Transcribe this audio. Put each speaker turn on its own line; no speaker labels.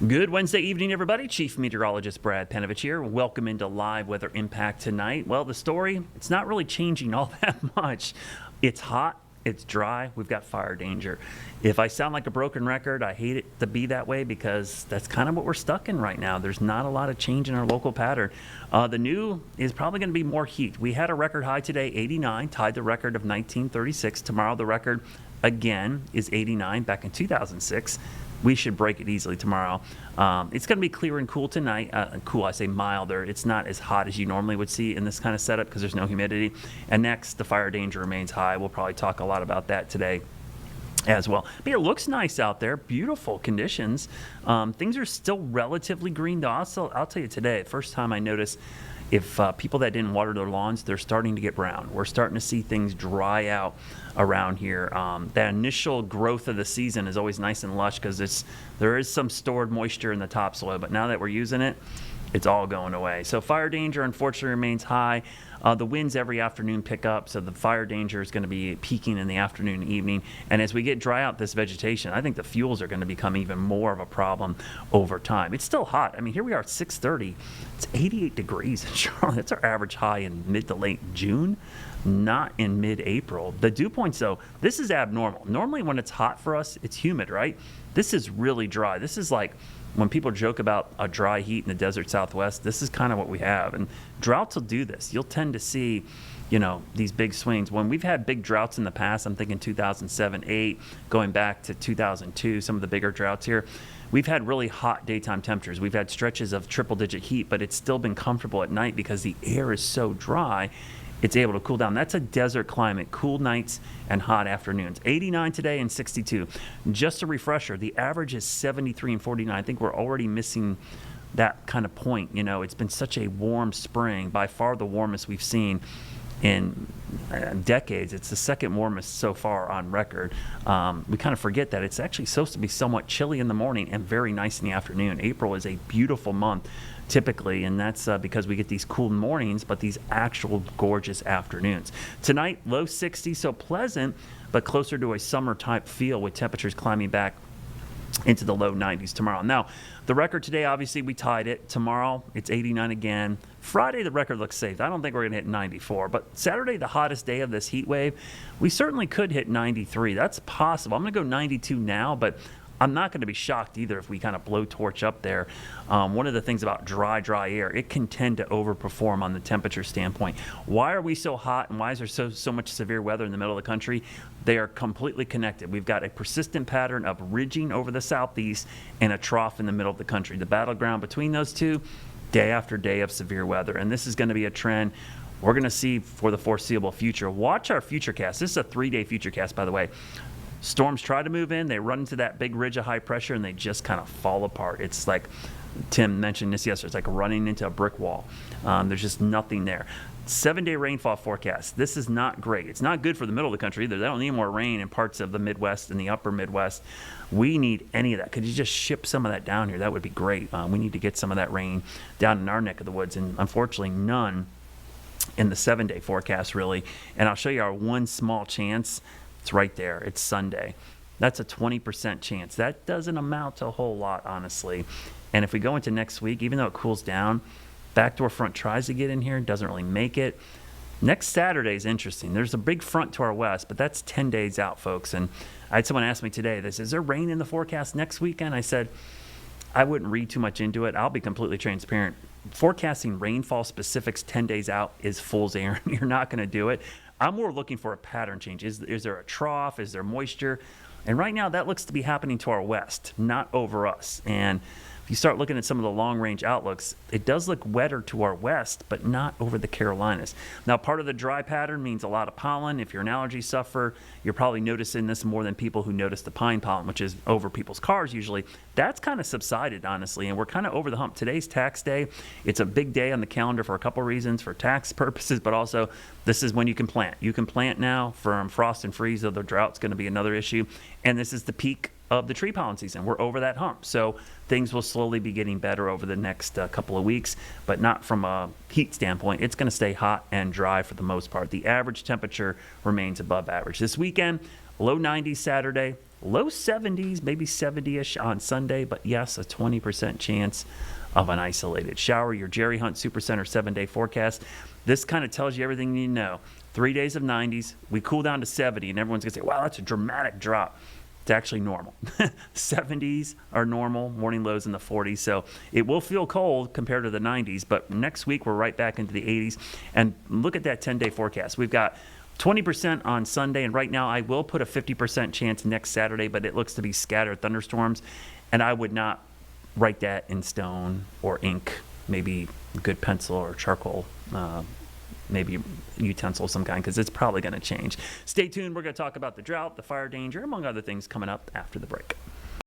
Good Wednesday evening, everybody. Chief Meteorologist Brad Panovich here. Welcome into Live Weather Impact tonight. Well, the story, it's not really changing all that much. It's hot. It's dry. We've got fire danger. If I sound like a broken record, I hate it to be that way because that's kind of what we're stuck in right now. There's not a lot of change in our local pattern. The new is probably going to be more heat. We had a record high today, 89, tied the record of 1936. Tomorrow, the record again is 89 back in 2006. We should break it easily tomorrow. It's going to be clear and cool tonight. Cool, I say milder. It's not as hot as you normally would see in this kind of setup because there's no humidity. And next, the fire danger remains high. We'll probably talk a lot about that today as well. But it looks nice out there. Beautiful conditions. Things are still relatively green, though. I'll tell you today, first time I noticed if people that didn't water their lawns, they're starting to get brown. We're starting to see things dry out around here. That initial growth of the season is always nice and lush because there is some stored moisture in the topsoil, but now that we're using it, it's all going away. So fire danger, unfortunately, remains high. The winds every afternoon pick up, so the fire danger is going to be peaking in the afternoon and evening. And as we get dry out this vegetation, I think the fuels are going to become even more of a problem over time. It's still hot. I mean, here we are at 6:30. It's 88 degrees in Charlotte. That's our average high in mid to late June, not in mid-April. The dew points, though, this is abnormal. Normally when it's hot for us, it's humid, right? This is really dry. This is like when people joke about a dry heat in the desert Southwest, this is kind of what we have. And droughts will do this. You'll tend to see, these big swings. When we've had big droughts in the past, I'm thinking 2007, 8, going back to 2002, some of the bigger droughts here, we've had really hot daytime temperatures. We've had stretches of triple-digit heat, but it's still been comfortable at night because the air is so dry. It's able to cool down. That's a desert climate, cool nights and hot afternoons. 89 today and 62. Just a refresher, the average is 73 and 49. I think we're already missing that kind of point. It's been such a warm spring, by far the warmest we've seen in decades. It's the second warmest so far on record. We kind of forget that it's actually supposed to be somewhat chilly in the morning and very nice in the afternoon. April is a beautiful month typically, and that's because we get these cool mornings, but these actual gorgeous afternoons. Tonight, low 60s, so pleasant, but closer to a summer type feel with temperatures climbing back into the low 90s tomorrow. Now, the record today, obviously, we tied it. Tomorrow, it's 89 again. Friday, the record looks safe. I don't think we're going to hit 94, but Saturday, the hottest day of this heat wave, we certainly could hit 93. That's possible. I'm going to go 92 now, but I'm not going to be shocked either if we kind of blowtorch up there. One of the things about dry air, it can tend to overperform on the temperature standpoint. Why are we so hot and why is there so much severe weather in the middle of the country? They are completely connected. We've got a persistent pattern of ridging over the southeast and a trough in the middle of the country. The battleground between those two, day after day of severe weather. And this is going to be a trend we're going to see for the foreseeable future. Watch our futurecast. This is a 3-day futurecast, by the way. Storms try to move in, they run into that big ridge of high pressure, and they just kind of fall apart. It's like, Tim mentioned this yesterday, it's like running into a brick wall. There's just nothing there. 7-day rainfall forecast. This is not great. It's not good for the middle of the country either. They don't need more rain in parts of the Midwest and the upper Midwest. We need any of that. Could you just ship some of that down here? That would be great. We need to get some of that rain down in our neck of the woods, and unfortunately none in the 7-day forecast really. And I'll show you our one small chance. It's right there. It's Sunday. That's a 20% chance. That doesn't amount to a whole lot, honestly. And if we go into next week, even though it cools down, backdoor front tries to get in here, doesn't really make it. Next Saturday is interesting. There's a big front to our west, but that's 10 days out, folks. And I had someone ask me today, they said, is there rain in the forecast next weekend? I said, I wouldn't read too much into it. I'll be completely transparent. Forecasting rainfall specifics 10 days out is fool's errand. You're not going to do it. I'm more looking for a pattern change. Is there a trough? Is there moisture? And right now, that looks to be happening to our west, not over us. And if you start looking at some of the long-range outlooks, it does look wetter to our west, but not over the Carolinas. Now, part of the dry pattern means a lot of pollen. If you're an allergy sufferer, you're probably noticing this more than people who notice the pine pollen, which is over people's cars usually. That's kind of subsided, honestly, and we're kind of over the hump. Today's tax day. It's a big day on the calendar for a couple reasons, for tax purposes, but also this is when you can plant. You can plant now from frost and freeze, though the drought's going to be another issue. And this is the peak of the tree pollen season. We're over that hump. So things will slowly be getting better over the next couple of weeks, but not from a heat standpoint. It's going to stay hot and dry for the most part. The average temperature remains above average. This weekend, low 90s Saturday, low 70s, maybe 70-ish on Sunday, but yes, a 20% chance of an isolated shower. Your Jerry Hunt Supercenter 7-day forecast. This kind of tells you everything you need to know. 3 days of 90s, we cool down to 70, and everyone's going to say, wow, that's a dramatic drop. It's actually normal. 70s are normal, morning lows in the 40s, so it will feel cold compared to the 90s, but next week we're right back into the 80s. And look at that 10-day forecast. We've got 20% on Sunday, and right now I will put a 50% chance next Saturday, but it looks to be scattered thunderstorms, and I would not write that in stone or ink, maybe a good pencil or charcoal, maybe utensil of some kind, because it's probably going to change. Stay tuned. We're going to talk about the drought, the fire danger, among other things coming up after the break.